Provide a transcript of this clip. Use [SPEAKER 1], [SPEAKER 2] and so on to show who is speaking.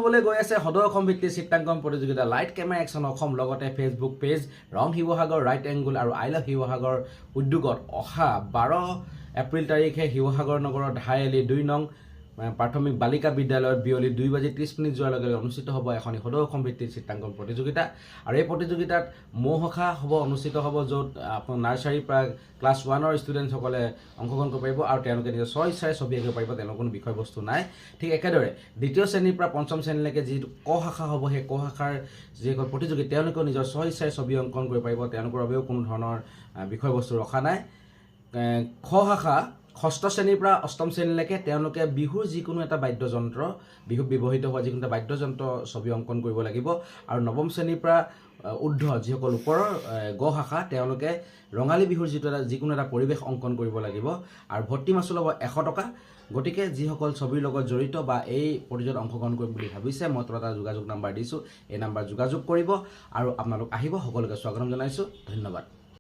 [SPEAKER 1] হ'বলৈ গৈ আছে সদৌ অসম ভিত্তিক চিত্ৰাংকন প্ৰতিযোগিতা লাইট কেমেৰা একশ্যন অসম লগতে ফেচবুক পেজ ৰং শিৱসাগৰ ৰাইট এংগুল আৰু আই লাভ শিৱসাগৰ উদ্যোগত অহা 12 এপ্ৰিল তাৰিখে শিৱসাগৰ নগৰৰ ধাইআলি 2 নং প্ৰাথমিক বালিকা বিদ্যালয়ত বিয়লি 2:30 যোৱাৰ লগে লগে অনুষ্ঠিত হ'ব এখন সদৌ অসম ভিত্তিক চিত্ৰাংকন প্ৰতিযোগিতা আৰু এই প্ৰতিযোগিতাত মৌহখা হ'ব অনুষ্ঠিত হ'ব য'ত আপোনাৰ নাৰ্চাৰীৰ পৰা ক্লাছ 1ৰ ষ্টুডেণ্টসকলে অংশগ্ৰহণ কৰিব পাৰিব আৰু তেওঁলোকে নিজৰ ইচ্ছাৰে ছবি আঁকিব পাৰিব তেওঁলোকৰ কোনো বিষয়বস্তু নাই ঠিক একেদৰে দ্বিতীয় শ্ৰেণীৰ পৰা পঞ্চম শ্ৰেণীলৈকে যিটো ক শাখা হ'ব সেই ক শাখাৰ যিসকল প্ৰতিযোগী তেওঁলোকেও নিজৰ ইচ্ছাৰে ছবি অংকন কৰিব পাৰিব তেওঁলোকৰ বাবেও কোনো ধৰণৰ বিষয়বস্তু ৰখা নাই খ শাখা ষষ্ঠ শ্ৰেণীৰ পৰা অষ্টম শ্ৰেণীলৈকে তেওঁলোকে বিহুৰ যিকোনো এটা বাদ্যযন্ত্ৰ বিহুত ব্যৱহৃত হোৱা যিকোনো এটা বাদ্যযন্ত্ৰ ছবি অংকন কৰিব লাগিব আৰু নৱম শ্ৰেণীৰ পৰা ঊৰ্ধ যিসকল ওপৰৰ গ শাখা তেওঁলোকে ৰঙালী বিহুৰ যিকোনো এটা পৰিৱেশ অংকন কৰিব লাগিব আৰু ভৰ্তি মাচুল হ'ব 100 টকা গতিকে যিসকল ছবিৰ লগত জড়িত বা এই প্ৰতিযোগিতাত অংশগ্ৰহণ কৰিম বুলি ভাবিছে মই তলত এটা যোগাযোগ নাম্বাৰ দিছোঁ এই নাম্বাৰ যোগাযোগ কৰিব আৰু আপোনালোক আহিব সকলোকে স্বাগতম জনাইছোঁ ধন্যবাদ